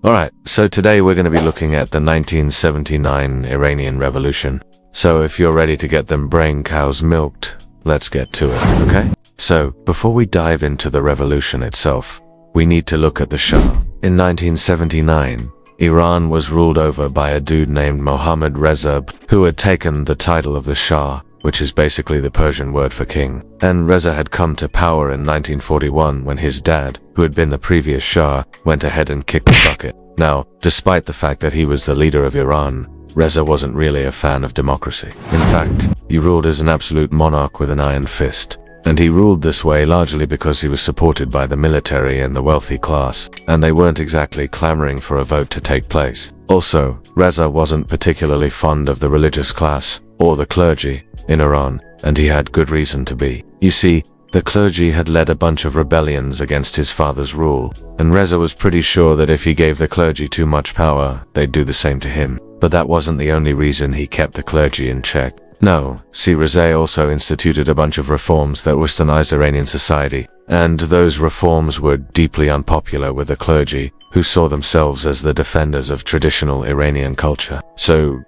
Alright, so today we're going to be looking at the 1979 Iranian Revolution. So if you're ready to get them brain cows milked, let's get to it, okay? So, before we dive into the revolution itself, we need to look at the Shah. In 1979, Iran was ruled over by a dude named Mohammad Reza, who had taken the title of the Shah, which is basically the Persian word for king. And Reza had come to power in 1941 when his dad, who had been the previous Shah, went ahead and kicked the bucket. Now, despite the fact that he was the leader of Iran, Reza wasn't really a fan of democracy. In fact, he ruled as an absolute monarch with an iron fist. And he ruled this way largely because he was supported by the military and the wealthy class, and they weren't exactly clamoring for a vote to take place. Also, Reza wasn't particularly fond of the religious class, or the clergy, in Iran, and he had good reason to be. You see, the clergy had led a bunch of rebellions against his father's rule, and Reza was pretty sure that if he gave the clergy too much power, they'd do the same to him. But that wasn't the only reason he kept the clergy in check. No, see, Reza also instituted a bunch of reforms that westernized Iranian society, and those reforms were deeply unpopular with the clergy, who saw themselves as the defenders of traditional Iranian culture. So,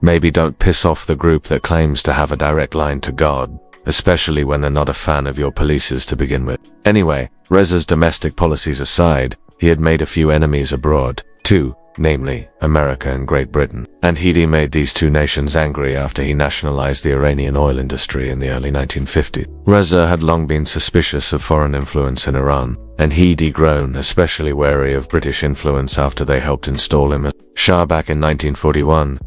maybe don't piss off the group that claims to have a direct line to God, especially when they're not a fan of your polices to begin with. Anyway, Reza's domestic policies aside, he had made a few enemies abroad, too, namely America and Great Britain. And he'd made these two nations angry after he nationalized the Iranian oil industry in the early 1950s. Reza had long been suspicious of foreign influence in Iran, and he'd grown especially wary of British influence after they helped install him as Shah back in 1941.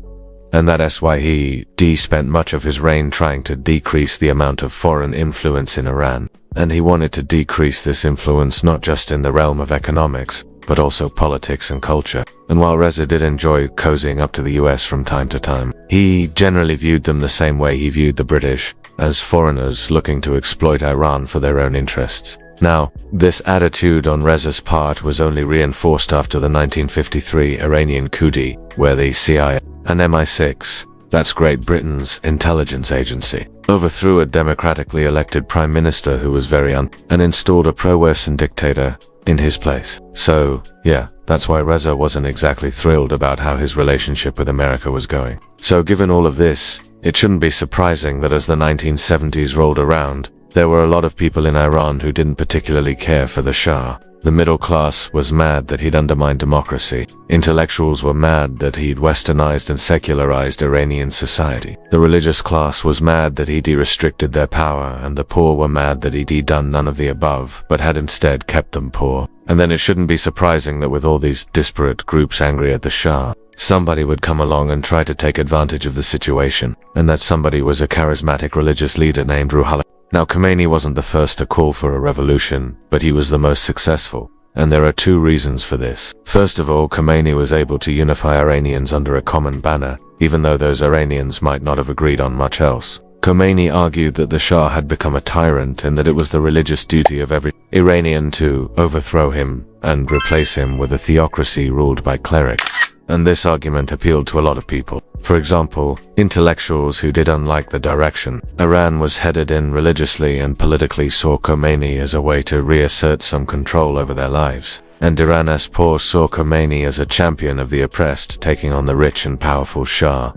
And that's why he spent much of his reign trying to decrease the amount of foreign influence in Iran. And he wanted to decrease this influence not just in the realm of economics, but also politics and culture. And while Reza did enjoy cozying up to the US from time to time, he generally viewed them the same way he viewed the British, as foreigners looking to exploit Iran for their own interests. Now, this attitude on Reza's part was only reinforced after the 1953 Iranian coup, where the CIA and MI6, that's Great Britain's intelligence agency, overthrew a democratically elected prime minister who was and installed a pro-Western dictator in his place. So, yeah, that's why Reza wasn't exactly thrilled about how his relationship with America was going. So given all of this, it shouldn't be surprising that as the 1970s rolled around, there were a lot of people in Iran who didn't particularly care for the Shah. The middle class was mad that he'd undermined democracy. Intellectuals were mad that he'd westernized and secularized Iranian society. The religious class was mad that he'd restricted their power, and the poor were mad that he'd done none of the above, but had instead kept them poor. And then it shouldn't be surprising that with all these disparate groups angry at the Shah, somebody would come along and try to take advantage of the situation, and that somebody was a charismatic religious leader named Ruhollah. Now, Khomeini wasn't the first to call for a revolution, but he was the most successful, and there are two reasons for this. First of all, Khomeini was able to unify Iranians under a common banner, even though those Iranians might not have agreed on much else. Khomeini argued that the Shah had become a tyrant and that it was the religious duty of every Iranian to overthrow him and replace him with a theocracy ruled by clerics. And this argument appealed to a lot of people. For example, intellectuals who didn't like the direction Iran was headed in religiously and politically saw Khomeini as a way to reassert some control over their lives. And Iran's poor saw Khomeini as a champion of the oppressed taking on the rich and powerful Shah.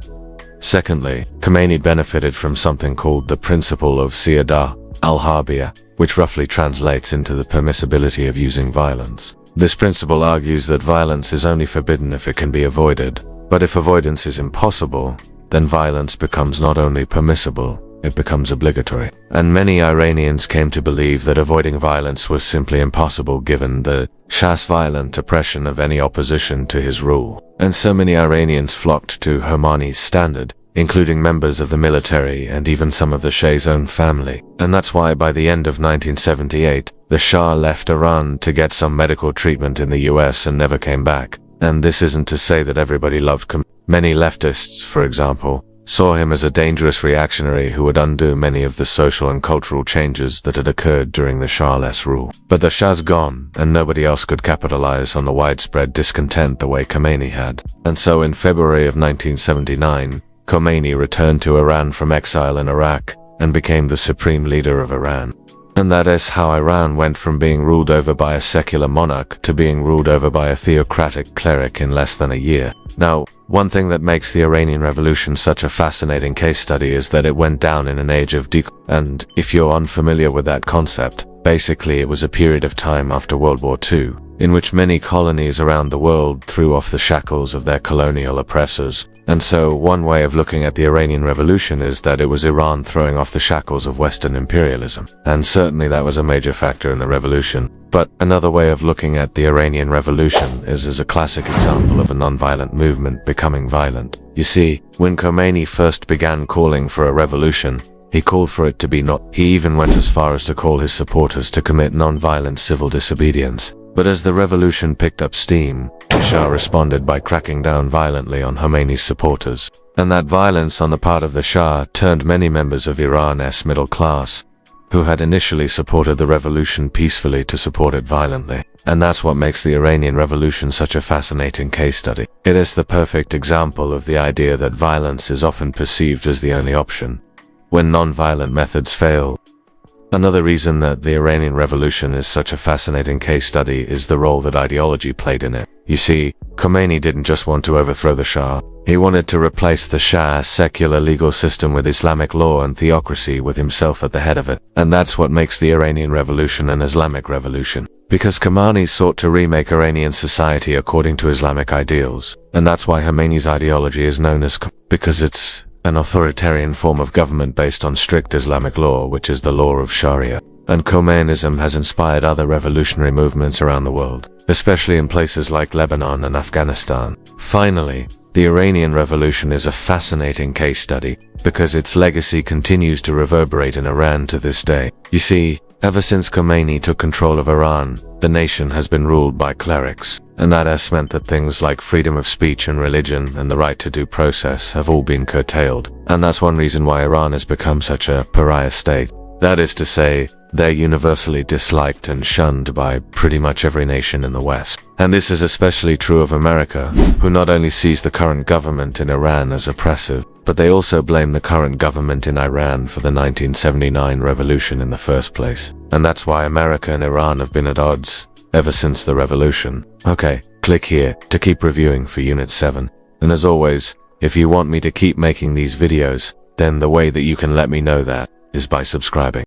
Secondly, Khomeini benefited from something called the principle of Siyadah al-Harbiyah, which roughly translates into the permissibility of using violence. This principle argues that violence is only forbidden if it can be avoided, but if avoidance is impossible, then violence becomes not only permissible, it becomes obligatory. And many Iranians came to believe that avoiding violence was simply impossible given the Shah's violent oppression of any opposition to his rule. And so many Iranians flocked to Khomeini's standard, including members of the military and even some of the Shah's own family. And that's why by the end of 1978, the Shah left Iran to get some medical treatment in the US and never came back. And this isn't to say that everybody loved Khomeini. Many leftists, for example, saw him as a dangerous reactionary who would undo many of the social and cultural changes that had occurred during the Shah's rule. But the Shah's gone, and nobody else could capitalize on the widespread discontent the way Khomeini had. And so in February of 1979, Khomeini returned to Iran from exile in Iraq and became the supreme leader of Iran. And that is how Iran went from being ruled over by a secular monarch to being ruled over by a theocratic cleric in less than a year. Now, one thing that makes the Iranian Revolution such a fascinating case study is that it went down in an age of and if you're unfamiliar with that concept, basically it was a period of time after World War II, in which many colonies around the world threw off the shackles of their colonial oppressors. And so one way of looking at the Iranian Revolution is that it was Iran throwing off the shackles of Western imperialism. And certainly that was a major factor in the revolution. But another way of looking at the Iranian Revolution is as a classic example of a non-violent movement becoming violent. You see, when Khomeini first began calling for a revolution, he called for it to be not. He even went as far as to call his supporters to commit non-violent civil disobedience. But as the revolution picked up steam, the Shah responded by cracking down violently on Khomeini's supporters. And that violence on the part of the Shah turned many members of Iran's middle class, who had initially supported the revolution peacefully, to support it violently. And that's what makes the Iranian Revolution such a fascinating case study. It is the perfect example of the idea that violence is often perceived as the only option when non-violent methods fail. Another reason that the Iranian Revolution is such a fascinating case study is the role that ideology played in it. You see, Khomeini didn't just want to overthrow the Shah. He wanted to replace the Shah's secular legal system with Islamic law and theocracy, with himself at the head of it. And that's what makes the Iranian Revolution an Islamic revolution. Because Khomeini sought to remake Iranian society according to Islamic ideals. And that's why Khomeini's ideology is known as because it's an authoritarian form of government based on strict Islamic law, which is the law of Sharia. And Khomeinism has inspired other revolutionary movements around the world, especially in places like Lebanon and Afghanistan. Finally, the Iranian Revolution is a fascinating case study because its legacy continues to reverberate in Iran to this day. You see, ever since Khomeini took control of Iran, the nation has been ruled by clerics, and that has meant that things like freedom of speech and religion and the right to due process have all been curtailed. And that's one reason why Iran has become such a pariah state. That is to say, they're universally disliked and shunned by pretty much every nation in the West. And this is especially true of America, who not only sees the current government in Iran as oppressive, but they also blame the current government in Iran for the 1979 revolution in the first place. And that's why America and Iran have been at odds ever since the revolution. Okay, click here to keep reviewing for Unit 7. And as always, if you want me to keep making these videos, then the way that you can let me know that is by subscribing.